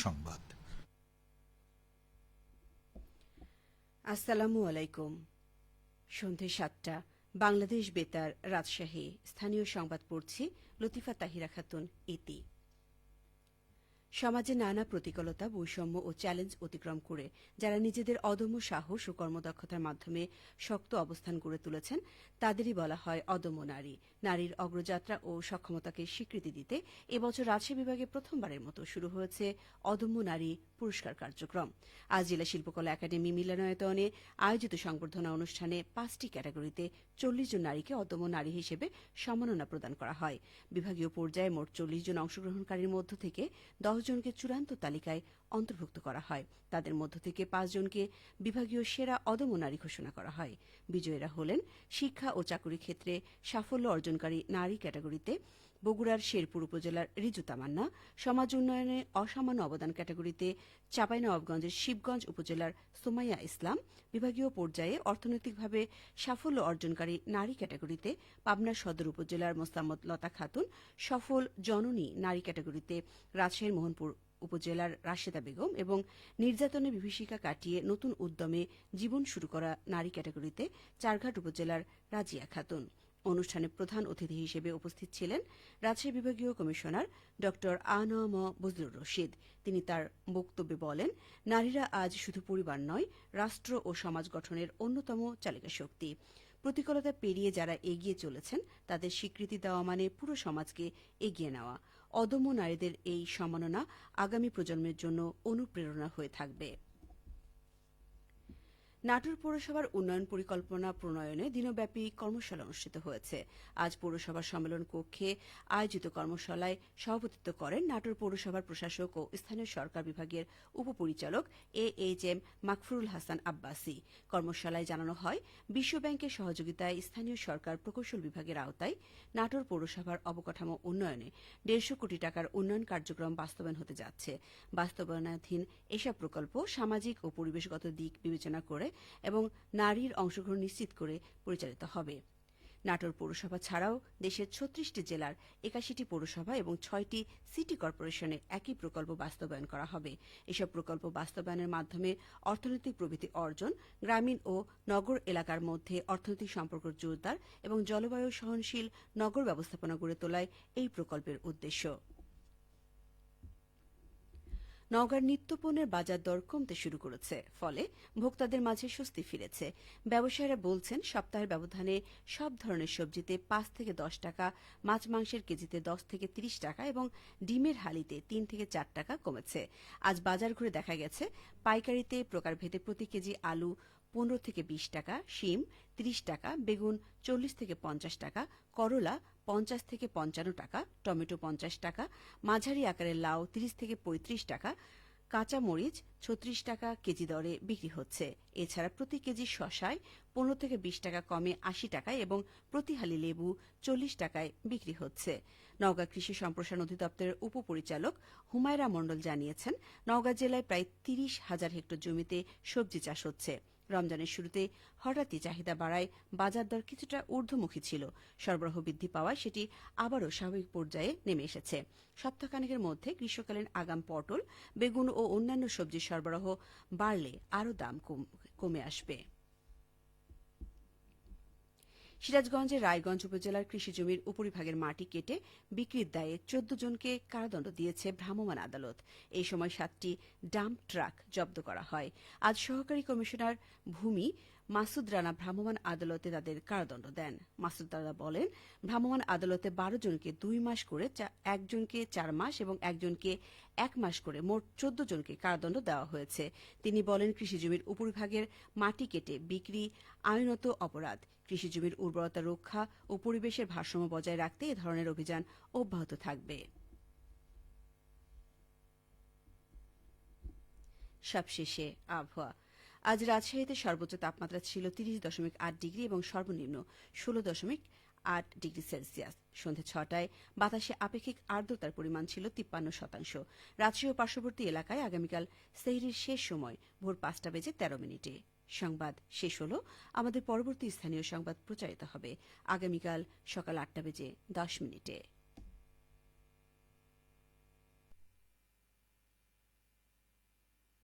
সংবাদ। আসসালামু আলাইকুম। সন্ধে ৭টা, বাংলাদেশ বেতার, রাজশাহী। স্থানীয় সংবাদ পড়ছি লতিফা তাহিরা খাতুন ইতি। সমাজে নানা প্রতিকূলতা, বৈষম্য ও চ্যালেঞ্জ অতিক্রম করে যারা নিজেদের অদম্য সাহস ও কর্মদক্ষতার মাধ্যমে শক্ত অবস্থান গড়ে তুলেছেন তাদেরই বলা হয় অদম্য নারী। নারীর অগ্রযাত্রা ও সক্ষমতাকে স্বীকৃতি দিতে এবছর রাজশাহী বিভাগে প্রথমবারের মতো শুরু হয়েছে অদম্য নারী পুরস্কার কার্যক্রম। আজ জেলা শিল্পকলা একাডেমি মিলনায়তনে আয়োজিত সংবর্ধনা অনুষ্ঠানে 5টি ক্যাটাগরিতে 40 জন নারীকে অদম্য নারী হিসেবে সম্মাননা প্রদান করা হয়। বিভাগীয় পর্যায়ে মোট 40 জন অংশগ্রহণকারীর মধ্য থেকে 10 জনকে চূড়ান্ত তালিকায় অন্তর্ভুক্ত করা হয়। তাদের মধ্য থেকে 5 জনকে বিভাগীয় সেরা অদম্য নারী ঘোষণা করা হয়। বিজয়ীরা হলেন শিক্ষা ও চাকুরি ক্ষেত্রে সাফল্য অর্জনকারী নারী ক্যাটাগরিতে বগুড়ার শেরপুর উপজেলার রিজু তামান্না, সমাজ উন্নয়নে অসামান্য অবদান ক্যাটাগরিতে চাঁপাইনবাবগঞ্জের শিবগঞ্জ উপজেলার সোমাইয়া ইসলাম, বিভাগীয় পর্যায়ে অর্থনৈতিকভাবে সাফল্য অর্জনকারী নারী ক্যাটাগরিতে পাবনা সদর উপজেলার মোস্তামত লতা খাতুন, সফল জননী নারী ক্যাটাগরিতে রাজশাহীর মোহনপুর উপজেলার রাশেদা বেগম এবং নির্যাতনের বিভীষিকা কাটিয়ে নতুন উদ্যমে জীবন শুরু করা নারী ক্যাটাগরিতে চারঘাট উপজেলার রাজিয়া খাতুন। অনুষ্ঠানে প্রধান অতিথি হিসেবে উপস্থিত ছিলেন রাজশাহী বিভাগীয় কমিশনার ড আ.ন.ম বজলুর রশিদ। তিনি তার বক্তব্যে বলেন, নারীরা আজ শুধু পরিবার নয়, রাষ্ট্র ও সমাজ গঠনের অন্যতম চালিকা শক্তি। প্রতিকূলতা পেরিয়ে যারা এগিয়ে চলেছেন তাদের স্বীকৃতি দেওয়া মানে পুরো সমাজকে এগিয়ে নেওয়া। অদম্য নারীদের এই সম্মাননা আগামী প্রজন্মের জন্য অনুপ্রেরণা হয়ে থাকবে। নাটোর পৌরসভার উন্নয়ন পরিকল্পনা প্রণয়নে দিনব্যাপী কর্মশালা অনুষ্ঠিত হয়েছে। আজ পৌরসভার সম্মেলন কক্ষে আয়োজিত কর্মশালায় সভাপতিত্ব করেন নাটোর পৌরসভার প্রশাসক ও স্থানীয় সরকার বিভাগের উপপরিচালক AHM মাকফুরুল হাসান আব্বাসী। কর্মশালায় জানানো হয়, বিশ্বব্যাংকের সহযোগিতায় স্থানীয় সরকার প্রকৌশল বিভাগের আওতায় নাটোর পৌরসভার অবকাঠামো উন্নয়নে 150 কোটি টাকার উন্নয়ন কার্যক্রম বাস্তবায়ন হতে যাচ্ছে। বাস্তবায়নাধীন এসব প্রকল্প সামাজিক ও পরিবেশগত দিক বিবেচনা করে এবং নারীর অংশগ্রহণ নিশ্চিত করে পরিচালিত হবে। নাটোর পৌরসভা ছাড়াও দেশের 36টি জেলার 81টি পৌরসভা এবং 6টি সিটি কর্পোরেশনে একই প্রকল্প বাস্তবায়ন করা হবে। এসব প্রকল্প বাস্তবায়নের মাধ্যমে অর্থনৈতিক প্রবৃদ্ধি অর্জন, গ্রামীণ ও নগর এলাকার মধ্যে অর্থনৈতিক সম্পর্ক জোরদার এবং জলবায়ু সহনশীল নগর ব্যবস্থাপনা গড়ে তোলাই এই প্রকল্পের উদ্দেশ্য। নওগাঁর নিত্যপণ্যের বাজার দর কমতে শুরু করেছে, ফলে ভোক্তাদের মাঝে স্বস্তি ফিরেছে। ব্যবসায়ীরা বলছেন, সপ্তাহের ব্যবধানে সব ধরনের সবজিতে 5 থেকে 10 টাকা, মাছ মাংসের কেজিতে 10 থেকে 30 টাকা এবং ডিমের হালিতে 3 থেকে 4 টাকা কমেছে। আজ বাজার ঘুরে দেখা গেছে, পাইকারিতে প্রকারভেদে প্রতি কেজি আলু 15 থেকে 20 টাকা, শিম 30 টাকা, বেগুন 40 থেকে 50 টাকা, করলা 50 থেকে 55 টাকা, টমেটো 50 টাকা, মাঝারি আকারের লাউ 30 থেকে 35 টাকা, কাঁচা মরিচ 36 টাকা কেজি দরে বিক্রি হচ্ছে। এছাড়া প্রতি কেজি শসায় 15 থেকে 20 টাকা কমে 80 টাকায় এবং প্রতি হালি লেবু 40 টাকায় বিক্রি হচ্ছে। নওগাঁ কৃষি সম্প্রসারণ অধিদপ্তরের উপপরিচালক হুমায়রা মণ্ডল জানিয়েছেন, নওগাঁ জেলায় প্রায় 30,000 হেক্টর জমিতে সবজি চাষ হচ্ছে। রমজানের শুরুতে হঠাৎই চাহিদা বাড়ায় বাজার দর কিছুটা ঊর্ধ্বমুখী ছিল। সরবরাহ বৃদ্ধি পাওয়ায় সেটি আবারও স্বাভাবিক পর্যায়ে নেমে এসেছে। সপ্তাহখানেকের মধ্যে গ্রীষ্মকালীন আগাম পটল, বেগুন ও অন্যান্য সবজির সরবরাহ বাড়লে আরও দাম কমে আসবে। সিরাজগঞ্জের রায়গঞ্জ উপজেলার কৃষিজমির উপরিভাগের মাটি কেটে বিক্রির দায়ে 14 জনকে কারাদণ্ড দিয়েছে ভ্রাম্যমাণ আদালত। এই সময় 7টি ডাম্প ট্রাক জব্দ করা হয়। আজ সহকারী কমিশনার ভূমি মাসুদ রানা ভ্রাম্যমাণ আদালতে তাদের কারাদণ্ড দেন। মাসুদ রানা বলেন, ভ্রাম্যমাণ আদালতে 12 জনকে 2 মাস করে, একজনকে 4 মাস এবং একজনকে 1 মাস করে মোট 14 জনকে কারাদণ্ড দেওয়া হয়েছে। তিনি বলেন, কৃষিজমির উপরিভাগের মাটি কেটে বিক্রি আইনত অপরাধ। কৃষিজমির উর্বরতা রক্ষা ও পরিবেশের ভারসাম্য বজায় রাখতে এ ধরনের অভিযান অব্যাহত থাকবে। সবশেষে আবহাওয়া। আজ রাজশাহীতে সর্বোচ্চ তাপমাত্রা ছিল 30.8 ডিগ্রি এবং সর্বনিম্ন 16.8 ডিগ্রি সেলসিয়াস। সন্ধ্যে 6টায় বাতাসে আপেক্ষিক আর্দ্রতার পরিমাণ ছিল 53%। রাজশাহী ও পার্শ্ববর্তী এলাকায় আগামীকাল সেহরির শেষ সময় ভোর 5:13 সংবাদ শেষ হল। আমাদের পরবর্তী স্থানীয় সংবাদ প্রচারিত হবে আগামীকাল সকাল 8:10